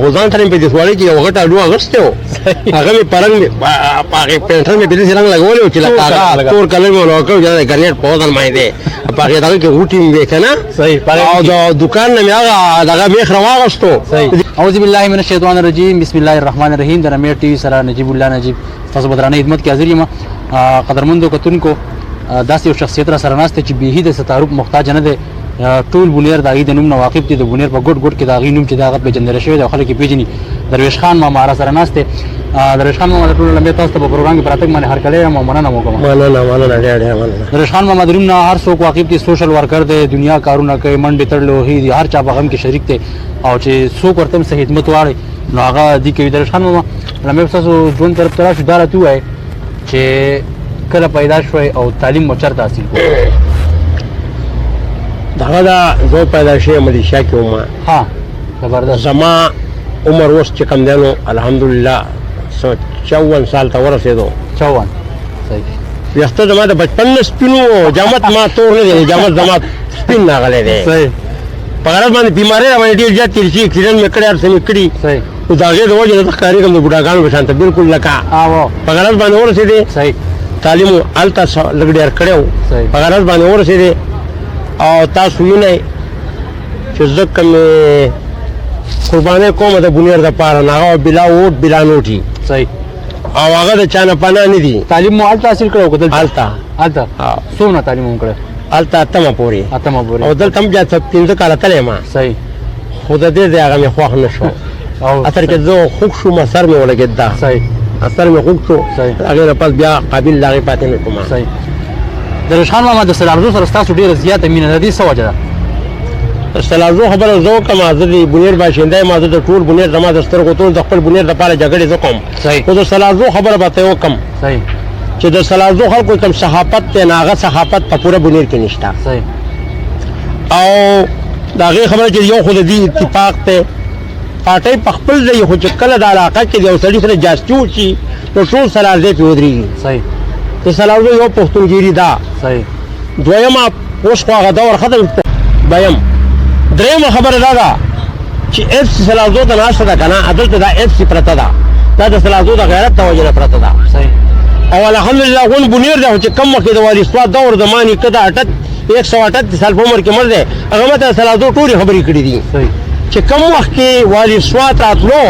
خو ځان سره مې په دې سوالي کې یو غټ اډو اغوستی و هغه مې په رنګ هغې پینټر مې په داسې رنګ لګولی و چې لکه هغه تور کلر مې ولګه کړی چې د ګرنیټ په وزن باندې په هغې دغه کې غوټې مې وې که نه او د دوکان نه مې هغه دغه میخ راواغوستو. اعوذ بالله من الشیطان الرجیم بسم الله الرحمن الرحیم. د رمیر ټي وي سره نجیب الله نجیب تاسو به درانه خدمت کې حاضر یم. قدرمندو کتونکو داسې یو شخصیت را سره ناست دی چې بیخي د ستعارف محتاج نه دی. ټول بونیر د هغې د نوم نه واقف دي. د بونیر په ګوټ ګوټ کې د هغې نوم چې د هغه پېژندل شوی دی او خلک یې پېژني. درویش خان ماما را سره ناست دی. درویش خان ماما د ټولو لمبې تاسو ته په پروګرام کې په راتګ باندې هرکلی یم او مننه مو کوم. مننه ډېر مننه. درویش خان ماما د نوم نه هر څوک واقف دي. سوشل ورکر دی، دنیا کارونه کوي، منډې تړلې وهي دي، هر چا په غم کې شریک دی او چې څوک ورته هم څه خدمت غواړي نو هغه دي کوي. درویش خان ماما لمبې ستاسو ژوند طرف ته راشو دا راته ووایئ چې کله پیدا شوی او تعلیم مو چېرته حاصل کړو؟ دغه دا زه پیدا شوی ملیشیا کې وم. ها زبردست. زما عمر اوس چې کوم دی نو الحمدلله 54 سال ته ورسېدو. 54 صحیح. ویښته زما د بچپن نه سپین و، جامت ما تور نه دی، جامت زما سپین راغلی دی. صحیح. په غرض باندې بیمارۍ راباندې ډېر زیات تېر شي، اکسیډنټ مې کړی، هر څه مې کړي. صحیح. خو د هغې د وجې نه زه ښکارېږم د بوډاګانو په شان ته بالکل لکه په غرض باندې ورسېدې. صحیح. تعلیم مو هلته لږ ډېر کړی و، په غرض باندې ورسېدې او تاسو وینئ چې زه کومې قربانۍ کومه د بونیر دپاره نو هغه بلا ووټ بلا نوټي. صحیح. او هغه د چا نه پناه نه دي. تعلیم مو هلته حاصل کړی و که دلته؟ هلته. څومره تعلیم مو کړی؟ هلته اتمه پورې. اتمه پورې. او دلته هم بیا 15 کاله تللی یم. صحیح. خو د دې ځای هغه مې خوښ نه شو. اثر کې زه خوږ شوم، سر مې ولګېد دا. صحیح. سر مې خوږ شو. هغې نه پس بیا قابل د هغې پاتې نه کوم. صحیح. درویش خان ماما د سلارزو سره ستاسو ډېره زیاته مینه د دې څه وجه ده؟ د سلارزو خبره زه وکړم، زه د بونیر باشنده یم، زه د ټول بونیر زما د سترګو ټول د خپل بونیر دپاره جګړې زه کوم. صحیح. خو د سلارزو خبره به ته وکړم. صحیح. چې د سلارزو خلکو کوم صحافت دی نو هغه صحافت په پوره بونیر کې نشته. صحیح. او د هغې خبره چې یو خو د دې اتفاق دی پاټۍ په خپل ځای خو چې کله د علاقه کې د یو سړي سره جاستی وشي نو ټول سلارزی پرې ودرېږي. صحیح. د سلارزو یو پښتونګیري ده. صحیح. دویمه اوس خو هغه دور ختم دویم. درېیمه خبره دا ده چې اف سی سلارزو ته ناسته ده که نه، دلته دا اف سی پرته ده، دا د سلارزو د غیرت د وجې نه پرته ده. صحیح. او الحمدلله غون بونیر دی چې کم وخت د والي سواد دور د ما نیکه د 138 سال په عمر کې مړ دی، هغه ماته د سلارزو ټولې خبرې کړي دي. صحیح. چې کم وخت کې والي سواد راتلو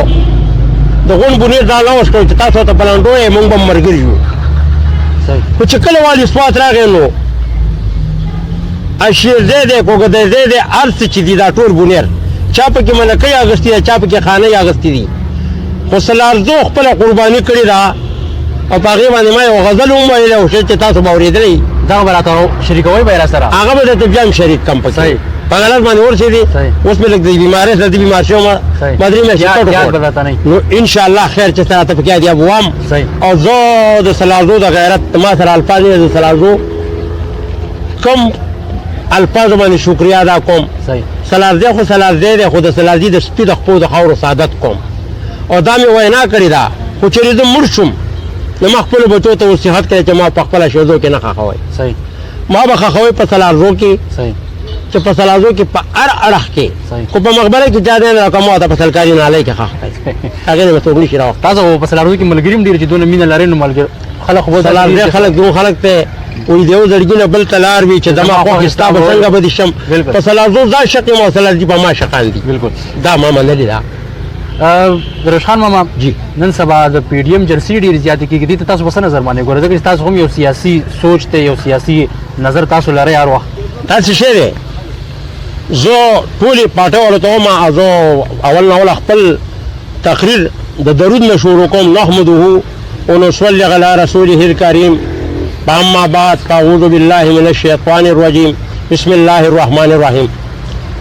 د غون بونیر دا لوس کړو چې تاسو ته پلانډو یې موږ به ملګري یو. صحیح. خو چې کله والي سواد راغی نو اشیرزی دی کوګدیزی دی هر څه چې دي دا ټول بونیر چا پکې ملکۍ اغوستې ده، چا پکې خانۍ اغوستې دي. خو سلارزو خپله قرباني کړې ده او په هغې باندې ما یو غزل هم ویلی او چې تاسو به اورېدلی دغه به راته شریکوئ به یې را سره؟ هغه به درته بیا هم شریک کړم پکې. په غلط باندې ورسېدې اوس مې لږ د بیمارۍ سره د بیمار شوم، ما درې میاشتې پټ وکړ. نو انشاءالله خیر چې راته پکې یاد یاب وام. او زه د سلارزو د غیرت ما سره الفاظ یې د سلارزو کوم الفاظو باندې شکریه ادا کوم. سلارزی خو سلارزی دی، خو د سلارزي د سپي د خپو د خاورو سعادت کوم. او دا مې وینا کړې ده خو چېرې زه مړ شوم نو ما خپلو بچو ته نصیحت کړی چې ما په خپله شیدو کې نه خښوئ. ما به خښوئ په سلارزو کې چې په سلارزو کې په هر اړخ کې، خو په مقبره کې چا دی نه راکړه ما ته په سلکاري نالۍ کې خښ کړئ، هغې نه به څوک نشي راوښت. تاسو په سلارزو کې ملګري هم ډېر چې دونه مینه لرئ نو ملګري خلک خو سلارزی خلک دوه خلک ته وایي د یو زړګي نه بل ته لار وي چې زما خوښ ستا به څنګه به دې شم. په سلارزو ځان شق یم او سلارزي په ما شقان دي. دا ما منلې ده. درویش خان ماما جی نن سبا د پی ډي ایم جلسې ډېرې زیاتې کېږي، دې ته تاسو په څه نظر باندې ګورئ؟ ځکه چې تاسو هم یو سیاسي سوچ دی، یو سیاسي نظر تاسو لرئ هر وخت. داسې شی دی زه ټولې پارټۍ والو ته وایم او زه اول نه اول خپل تقریر د درود نه شروع کوم. نحمده ونصلي على رسوله الكريم اما بعد فاعوذ بالله من الشیطان الرجیم بسم الله الرحمن الرحیم.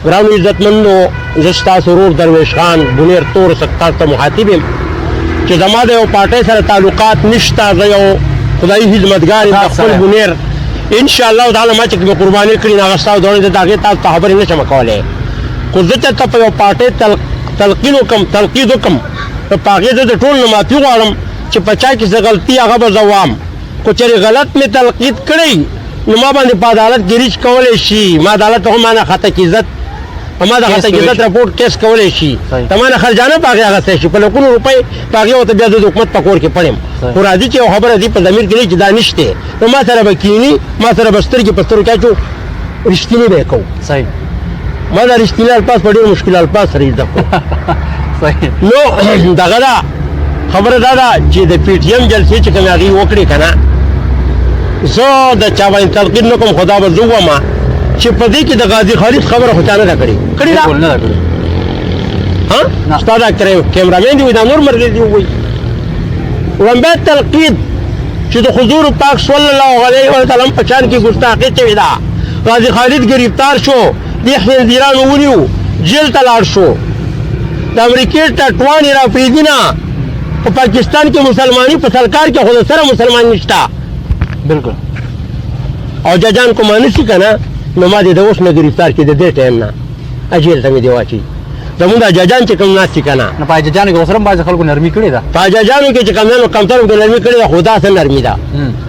ګرانو عزتمندو زه ستاسو ورور درویش خان بونیر تور تاسو ته مخاطب یم چې زما د یو پارټۍ سره تعلقات نشته، زه یو خدایي خدمتګار یم د خپل بونیر. انشاءالله تعالی ما چې کومې قرباني کړي نو هغه ستاسو دورې زه د هغې تاسو ته خبرې نه شم کولی. خو زه چېرته په یو پارټۍ تلقین وکړم تنقید وکړم نو په هغې زه د ټول نه معافي غواړم چې په چا کې څه غلطي هغه به زه وایم. خو چېرې غلط مې تنقید کړی نو ما باندې په عدالت کې ریچ کولی شي. ما عدالت ته هم ما نه خطا کې عزت اما دا کیس غته کولای جدت شي. رپورټ کیس کولای شي صحیح. تمانه خرجانه پاګه هغه شي په لکونو روپۍ پاګه او ته بیا د حکومت په کور کې پړم صحیح. خو راځي چې یو خبره دی په ضمیر کې چې دا نشته نو ما سره به کینی ما سره به سترګې په سترګو کې چو رښتینی به کوو صحیح ما دا رښتینی الفاظ په ډېر مشکل الفاظ سره زده کړو صحیح نو دغه دا خبره دا ده چې د پی ټی ایم جلسې چې کومې هغې وکړې که نه زه د چا باندې تنقید نه کوم خو دا به زه ووایم چې په دې کې د غازي خالد خبره خو چا نه ده کړې کړې ده بالکل نه ده کړې نه. ها ستا دا کیمرامین دی وایي دا نور مرګ دی وایي ومبیا تنقید چې د حضور پاک صلی الله علیه وسلم په شان کې ګستاخي شوې ده غازي خالد گرفتار شو دې خنزیرانو ونیو جیل ته لاړ شو د امریکې ټاټوانې را پرېږدي نه په پاکستان کې مسلماني په سرکار کې خو د سره مسلمان نشته بالکل او ججان کو مانسی که نه نو ما دې د اوس نه ګرفتار کړي د دې ټایم نه اجیل ته مې دې واچي زمونږ دا ججان چې کوم ناست دي که نه نه په ججانو کې اوس هم بعضې خلکو نرمي کړې ده په ججانو کې چې کمزانو کمترو کې نرمي کړې ده خو داسې نرمي ده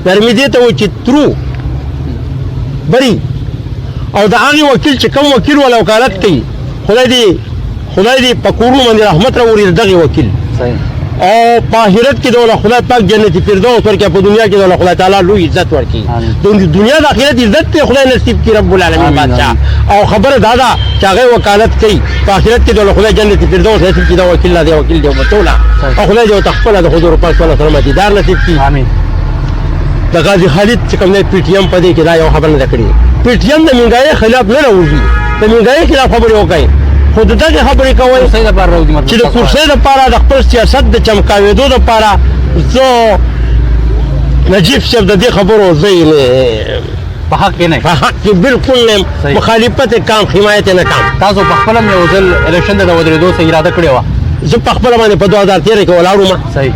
نرمي دې ته وایي چې ترو بری او د هغې وکیل چې کوم وکیل ولا وکالت کوي خدای دې په کورونو باندې رحمت راوړي د دغې وکیل صحیح او په آخرت کې د خدای پاک جنت فردوس ورکړي په دنیا کې د خدای تعالی لوی عزت ورکړي د دنیا د آخرت عزت ته خدای نصیب کړي رب العالمین بادشاہ او خبره دا ده چې هغه وکالت کوي په آخرت کې د خدای جنت فردوس نصیب کړي دا وکیل دی وکیل دی متولا او خدای دې تخپل د حضور پاک صلی الله علیه وسلم دیدار نصیب کړي امين د غازی خالد چې کوم نه پی ټی ایم په دې کې دا یو خبر نه کړی پی ټی ایم د منګای خلاف نه راوځي د منګای خلاف خبرې وکړي خو دغه خبرې کوي صحیح ده بار راوځي چې د کرسۍ لپاره د خپل سیاست د چمکاوېدو لپاره زه نجیب صاحب د دې خبرو زه په حق کې نه په حق کې بالکل نه مخالفت کام حمایت نه کام تاسو په خپل یو ځل الیکشن د ودرېدو څخه اراده کړې وه زه په خپل باندې په 2013 کې ولاړم صحیح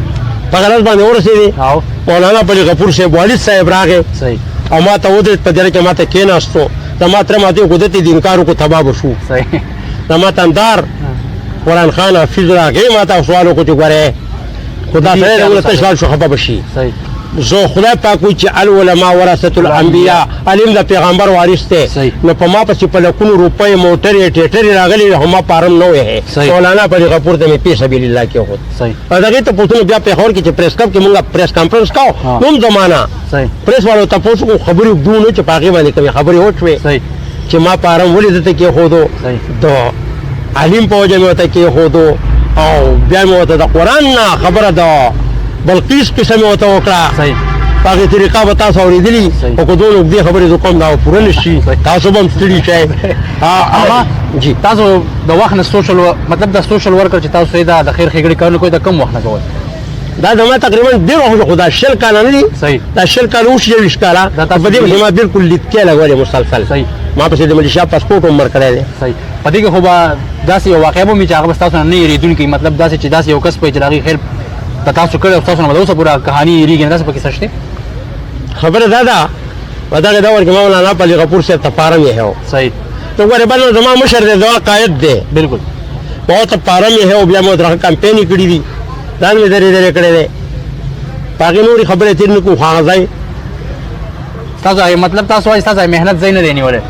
په غلط باندې ورسېدې او مولانا بلی غفور صاحب والد صاحب راغی صحیح او ما ته ودرېد په دره کې ما ته کېناستو د ما تره ماتې قدرت د انکار وکړو تباه به شو صحیح د ما تندار قرآن خان حافظ راغی ما ته سوال وکړو چې ګورې خدا سره د ولته سوال شو خفه بشي صحیح زه خدای پاک وایي چې العلماء ورثة الانبیاء علم د پیغمبر وارث دی نو په ما پسې په لکونو روپۍ موټرې ټیټرې راغلي خو ما پارم نه وې مولانا بلی غفور ته مې فی سبیل الله کېښود صحیح او د هغې ته پوښتنه بیا پېښور کې چې پریس کلب کې مونږ پریس کانفرنس کوو نو هم زمانه صحیح پریس والو تپوس وکړو خبرې اوږدو نه چې په هغې باندې کومې خبرې وشوې صحیح چې ما پارم ولې دته کېښودو د علم په وجه مې ورته کېښودو او بیا مې ورته د قرآن نه خبره د بلقیس قصه مې ورته وکړه صحیح په هغې طریقه به تاسو اورېدلي خو که دونه اوږدې خبرې زه کوم دا به پوره نه شي تاسو به هم ستړي شئ هغه جی تاسو د وخت نه سوشل مطلب د سوشل ورکر چې تاسو یې د خیر ښېګړې کارونه کوئ د کم وخت نه کوئ دا زما تقریبا ډېر وخت خو دا 20 کاله نه دي صحیح دا 20 کاله اوس 20 کاله په دې باندې ما بالکل لیدکې لګولې مسلسل صحیح ما پسې د ملیشیا پاسپورټ هم ورکړی دی صحیح په دې کې خو به داسې یو واقعه به وي چې هغه به ستاسو نه نه هېرېدونکی مطلب داسې چې داسې یو کس پوهېږي چې د هغې خیر د تاسو کړی او ستاسو نه به د اوسه پوره کهاني هېرېږي نه داسې پکې څه شته خبره دا ده په دغه دور کې مولانا بلی غفور صاحب ته پارم یې هو صحیح نو ګورې بل زما مشر دی زما قاید دی بالکل ما ته پارم یې هو بیا مې ورته کمپین یې کړي دي ځان مې درې درې کړی دی په هغې نورې خبرې تېر نه کړو خو هغه ځای تاسو مطلب تاسو وایي ستاسو محنت ځای نه دی نیولی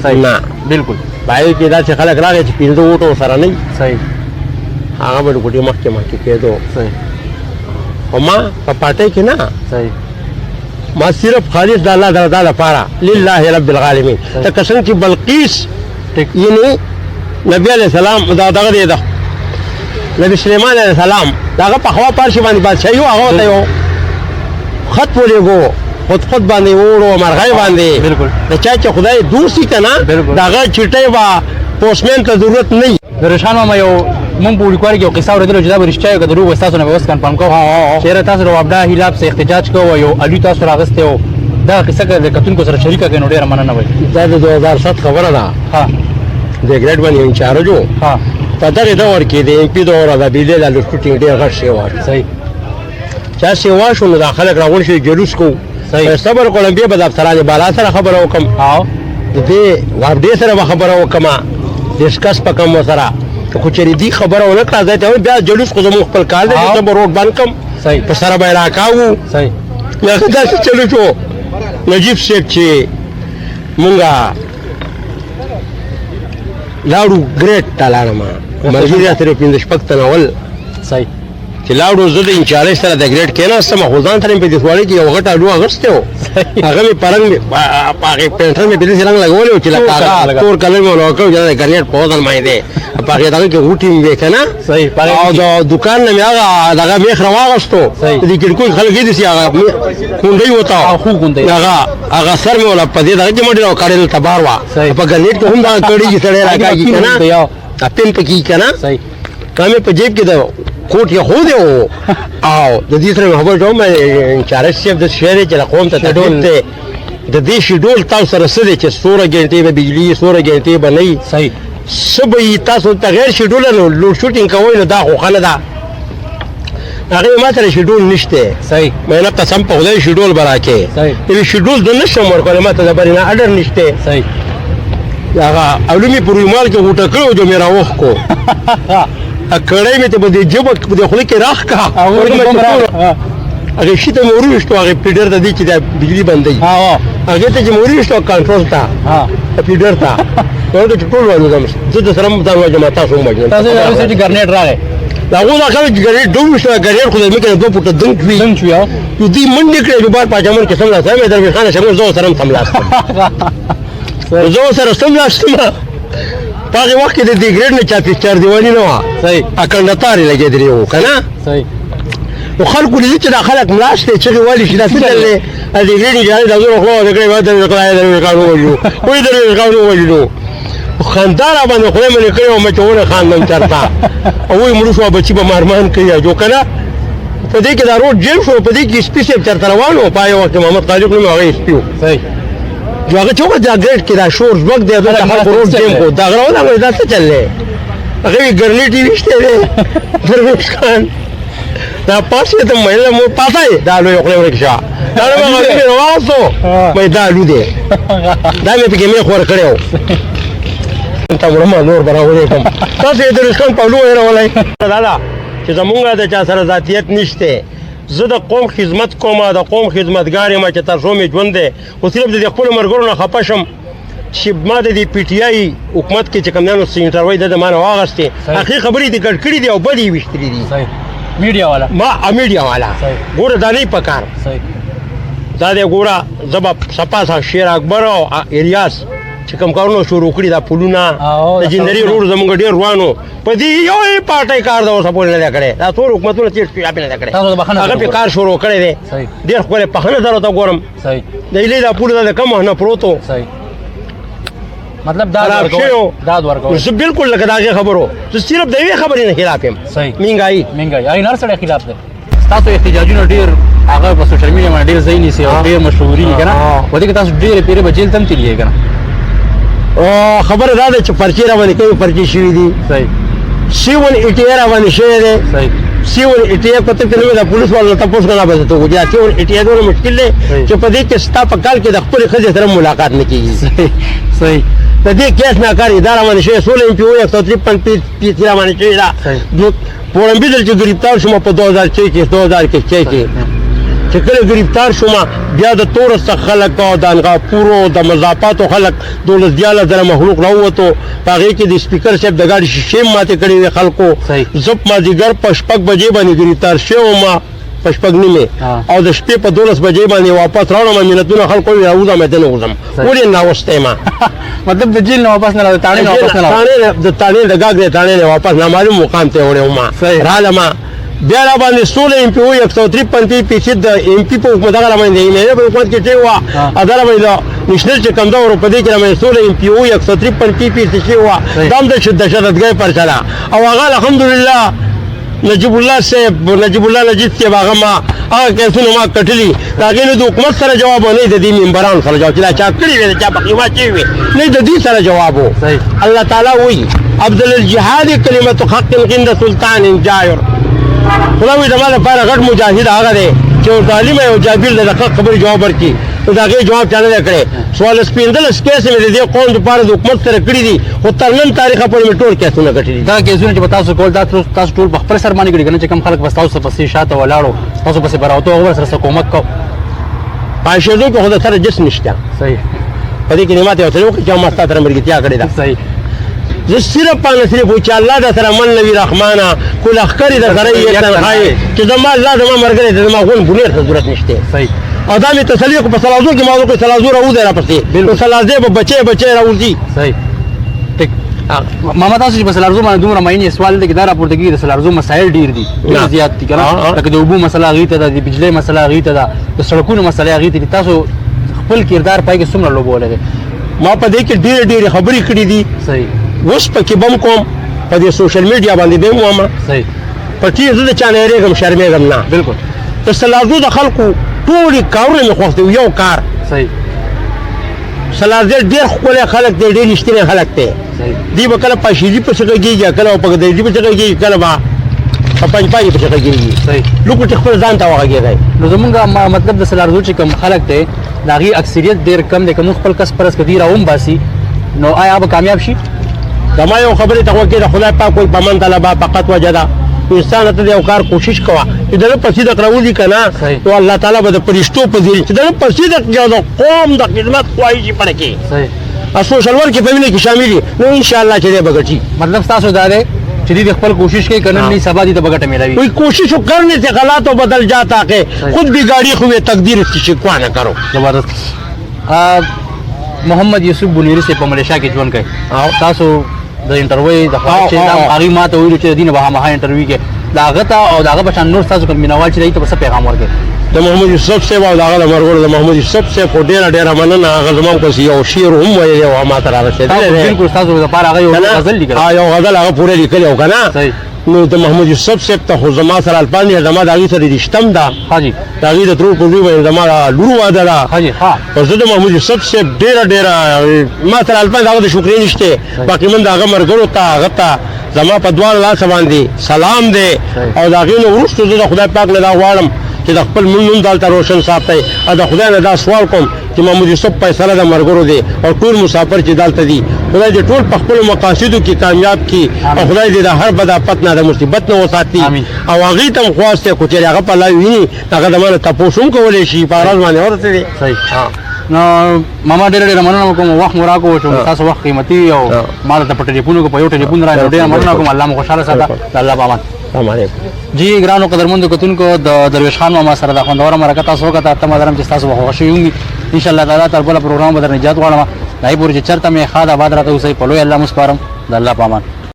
صحیح نه بالکل په هغې کې داسې خلک راغی چې 15 ووټو سره نه وي صحیح هغه به د ګوټې مخکې کېدو صحیح خو ما په پارټۍ کې نه صحیح ما صرف خالص د الله د رضا لپاره لله رب العالمین لکه څنګه چې بلقیس یعنې نبي علیه السلام دا دغه دی نبي سلیمان علیه السلام د هغه په خوا پارشي باندې بادشاهي و هغه ته یو خط ولېږو خود باندې ووړو مرغۍ باندې بالکل د چا چې خدای دوستي که نه د هغه چټۍ به پوسټمین ته ضرورت نه وي د رشان ماما یو مونږ په وړوکوالي کې یو قصه اورېدلو چې دا به رښتیا وي که دروغ وي ستاسو نه به اوس کنفرم کوو چېرې تاسو د وابډا هیلاب څخه احتجاج کوو یو الوی تاسو راغستی و دغه قصه که د کتونکو سره شریکه کړئ نو ډېره مننه وي دا د 2007 خبره ده ها د ګریډ باندې انچارج و ها په دغې دور کې د ایم پي دور د بیلې د لوسټوټینګ ډېر غټ سیوا صحیح چا سیوا شو نو دا خلک راغونډ شي جلوس کوو صبر کوم بیا به د افسرانو بالا سره خبره وکړم او د دې وابډې سره به خبره وکړم ډسکس به کوم ورسره خو چېرې دې خبره ونه کړه ځای ته بیا جلوس خو زموږ خپل کار دی چې زه به روډ بند کړم صحیح په سره به یې راکاوو صحیح داسې چلو شو نجیب صاحب چې مونږه لاړو ګریډ ته لاړم ملګري سره 15 شپږ تنه ول صحیح چې لاړو زه د انچارج سره د ګریډ کېناستم خو ځان ته مې په دې سوالي کې یو غټ اډو اغوستی و هغه مې پرنګ په هغې پینټر مې په داسې رنګ لګولی و چې لکه هغه تور کلر مې ولګه کړی چې د ګریډ په وزن باندې په هغې دغه کې غوټې مې وې که نه او د دوکان نه مې هغه دغه میخ راواغېستو د دې کړکۍ خلک یې داسې هغه کونډۍ وته هغه سر مې ولا په دې دغه کې منډې راوکاږېدل تبار وه په ګرنیټ کې هم دغه کړۍ چې سړی راکاږي که نه پین پکې که نه دا مې په جیب کې د کوټ یې خودی و او د دې سره مې خبرې کوم انچارج صاحب داسې شی دی چې د قوم ته تکلیف دی د دې شیډول تاسو سره څه دی چې 16 ګنټې به بجلي 16 ګنټې به نه وي څه به وي تاسو ته غیر شیډول لوډ شوټینګ کوئ نو دا خو ښه نه ده هغې ما سره شیډول نشته مې نه قسم په خدای شیډول به راکړې یوې شیډول زه نشم ورکولی ما ته د برې نه اډر نشته هغه اولو مې په رویمال کې غوټه کړی و جو مې راوښ کو کړی مې ته په دې ژبه په دې خوله کې راښ کړه هغې شي ته مې ورویشتو هغې پیډر ته دی چې دا بجلي بندوي هغې ته چې مې ورویشتو کنټرول ته پیډر ته ورته چې ټول والوځم زه د سره هم ځان وژنم تاسو هم وژنم ګرنیټ راغی د هغو دا خلک چې ګرنیټ ډوب ویشته ګرنیټ خو د ځمکې نه 2 فوټه دنګ وي نو دوی منډې کړې جوبار پاچامن کې سملاستم مې درویش خان شمول زه ورسره هم سملاستم زه ورسره سملاستم په هغې وخت کې د دې ګریډ نه چاردیواني نه وه اکنډتارې لګېدلې وو که نه نو خلکو لیدل چې دا خلک ملاش دی چغې والي چې دا څه ډول دی د دې ګریډ انجانې دا زور خوله ورته کړې درویش خان ووژنو وایي درویش خان ووژنو خندا را باندې خدای منې کړې وه مې چې ونه خاندم چېرته او وایي مړه شوه بچي به مارمان کوي جو که نه په دې کې دا روډ جیم شو په دې کې سپي صاحب چېرته روان و په هغې وخت کې محمد خالق نوم هغه سپي و جو هغه چې وکړه دا ګریډ کې دا شور ځواک دی دلته خلکو روډ جیم کړو دا غره ودانګوي دا څه چل دی هغې وایي ګرنیټ یې ویشتی دی درویش خان دا پاسې ته مېله مو پاته یې دا لوی خولې ورکې شه دا نه مې غوږ مې راواغستو وایي دا الو دی دا مې پکې میخ ورکړی و ته وړم نور به راوړی کړم تاسو یې درویش خان پهلو هېرولی دا ده چې زمونږ د چا سره ذاتیت نشته زه د قوم خدمت کوم د قوم خدمتګار یم چې تر څو مې ژوند دی خو صرف د دې خپلو ملګرو نه خفه شم چې ما د دې پي ټي آی حکومت کې چې کوم سینټر وایي د ما نه واغستې اخري خبرې دې ګډ کړي دي او بدې یې ویشتلي دي میډیا والا میډیا والا ګوره دا نه په کار دا دی ګوره زه به سپا شیر اکبر او الیاس چې کوم کارونه شروع کړي دا پلونه د جندري روډ زموږ ډېر روانو په دې یو پارټۍ کار د اوسه پورې نه دی کړی دا ټول حکومتونه تېر شوي نه دی کړی هغه پې کار شروع کړی دی ډېر ښکلی پخنه سره ورته ګورم د هیلې دا پول دا د کم نه پروت و مطلب دا ورکول زه بالکل لکه د هغې خبرو زه صرف د یوې خبرې نه خلاف یم مهنګایي هر سړی خلاف دی ستاسو احتجاجونه ډېر هغه په سوشل میډیا باندې ډېر ځای نیسي او ډېر مشهوري که نه په دې کې تاسو ډېرې پیرې به جیل ته هم تللیږئ که نه خبره دا ده چې پرچې را باندې کومې پرچې شوي دي C180 را باندې شوی دی C180 پته کې نوې د پولیس والو ته تپوس کړه به ته وګورې C180 دومره مشکل دی چې په دې کې ستا په کال کې د خپلې ښځې سره ملاقات نه کېږي د دې کیس ناکار اداره باندې شوی 16 MP 153 پیس را باندې شوی ده پورمبیدل چې ګرفتار شوم په 2006 کې چې کله ګرفتار شوم بیا د تورس څخه خلک او د انغاپورو د مضافاتو خلک 12,000 مخلوق راووتو په هغې کې د سپیکر صاحب د ګاډي شیشې ماتې کړې وې خلکو زه مازدیګر په 6 بجې باندې ګرفتار شوی وم په 6 نیمې او د شپې په 12 بجې باندې واپس راوړم ملتونه خلکو وویل راوځم مې ته نه وځم ولې ناوستی یم مطلب د جیل نه واپس نه راځي تاڼې نه واپس نه د تاڼې د ګاګ د تاڼې نه واپس نامعلوم مقام ته وړی وم رالم بیا را باندې 16 MP 153 د MP په حکومت هغه را باندې ایمیل په حکومت کې شوی وه دا را باندې نېشنل چې کوم دا په دې کې را باندې 16 MP 153 شوی وه دا هم د شدتګۍ پرچه ده او هغه الحمدلله نجیب الله صاحب نجیب هغه ما هغه کیسونه ما کټلي د هغې نه د حکومت سره جواب و نه د دې ممبرانو سره جواب چې دا چا کړي وې د چا په خدمت شوي وې نه د دې سره جواب و الله تعالی وایي افضل الجهاد کلمة حق عند سلطان جائر خدای وایي زما لپاره غټ مجاهد هغه دی چې ورته عالم او جابر د حق خبرې جواب ورکړي نو د هغې جواب چا نه دی کړی 15 کیس مې د دې قوم دپاره د حکومت سره کړي دي خو تر نن تاریخه پورې مې ټول کیسونه ګټلي دا کیسونه چې به تاسو کول دا تاسو ټول په خپل سر باندې کړي که نه چې کوم خلک بس تاسو پسې شاته ولاړو تاسو پسې به راوتو هغو سره کومک کو پایشېدو کې خو د سره جس نشته صحیح په دې کې نعمت یو څه وکړي چې ما ستا سره ملګرتیا کړې ده زه صرف پانه صرف وایي چې الله در سره من نوي رحمانه کو لښکرې در سره یې تنخایې چې زما الله زما ملګری دی زما غون بنیر ته ضرورت نشته صحیح او دا مې تسلي وکړه په سلازو کې ما وکړه سلازو راوځي راپسې نو سلازې به بچی راوځي صحیح ټیک ماما تاسو چې په سلارزو باندې دومره مینې سوال دی چې دا راپورته کېږي د سلارزو مسایل ډېر دي ډېر زیات دي که نه لکه د اوبو مسله هغې ته ده د بجلۍ مسله هغې ته ده د سړکونو مسلې هغې ته دي تاسو خپل کردار پای کې څومره لوبولی دی ما په دې کې ډېرې خبرې کړي دي صحیح اوس پکې بم کوم په دې سوشل میډیا باندې به م وایم صحیح پټي زه د چا نه یېرېږم شرمېږم نه بالکل د سلازو د خلکو ټولې کارونه مې خوښ دي یو کار صحیح سلازې ډېر ښکلی خلک دی ډېر رښتینی خلک دی دی به کله په شیدي پسې غږېږي کله په ګدایدي پسې غږېږي کله به په پنجپاجي پسې غږېږي صحیح لوکو چې خپل ځان ته وغږېږئ نو زمونږ مطلب د سلارزو چې کوم خلک دی د هغې اکثریت ډېر کم دی که موږ خپل کس پرس که دوی راومباسي نو آیا به کامیاب شي زما یو خبرې ته غوږ کېږه خدای پاک وایي په من طلبه فقط وجده انسان ته د یو کار کوشش کوه چې د ده په صدق راوځي که نه نو الله تعالی به د فرشتو په ذریعه چې د ده په صدق کې د قوم د خدمت خواهشي پړه کې صحیح سوشل ورک په وینه کې شامل دي نو ان شاء الله چې دی به ګټي مطلب تاسو دا دی چې دوی خپل کوشش کوي که نن نہیں سبا دي ته به ګټه میلاوي کوئی کوشش کرنے سے غلط و بدل جاتا ہے خود بگاڑی ہوئے تقدیر کی شکوہ نہ کرو زبردست محمد یوسف بنیری سے په ملیشیا کې ژوند کوي تاسو د انټرویو د خواهش هغې ما ته ویلو چې د دې نه به هماغه انټرویو کې د هغه ته او د هغه په شان نور ستاسو کوم مینوال چې دی ته به څه پیغام ورکړئ د محمد یوسف صاحب او د هغه د مرګورو د محمد یوسف صاحب خو ډېره مننه هغه زما کوم یو شعر هم ویلی او ما ته رارسېدلی دی بالکل ستاسو دپاره هغه یو غزل لیکلی یو غزل هغه پوره لیکلی و که نه نو د محمد یوسف صاحب ته خو زما سره الفاظ نه زما د هغې سره رشته م ده حاجي د هغې د ترور په زوی باندې زما لور واده ده حاجي ها او زه د محمد یوسف صاحب ډېره ما سره الفاظ هغه د شکرې نشته باقي من د هغه ملګرو ته هغه ته زما په دواړو لاسه باندې سلام دی او د هغې نه وروسته زه د خدای پاک نه دا غواړم چې د خپل نوم دلته روشن ساتئ او د خدای نه دا سوال کوم چې محمد یوسف فیصله د ملګرو دی او ټول مسافر چې دلته دي خدای دې ټول په خپلو مقاصدو کې کامیاب کړي او خدای دې د هر بد آفت نه د مصیبت نه وساتي او هغې ته هم خواست دی خو چې هغه په الله ویني هغه د ما نه تپوس هم کولی شي په راز باندې ورسېدې نو ماما ډېره مننه کوم وخت مو راکړو چې تاسو وخت قیمتي وي او ما ته په ټلیفون په یو ټلیفون را ډېره مننه کوم الله مو خوشحاله ساته د الله په امان السلام علیکم جی ګرانو قدرمندو کتونکو د درویش خان ماما سره د خوندوره مرکه تاسو وکړه تمه لرم چې تاسو به خوښ وي ان شاء الله تعالی تر بل پروګرام به در نجات غواړم دای پورې چې چرته مې خاد آباد راته اوسئ په لوی الله مسپارم د الله په امان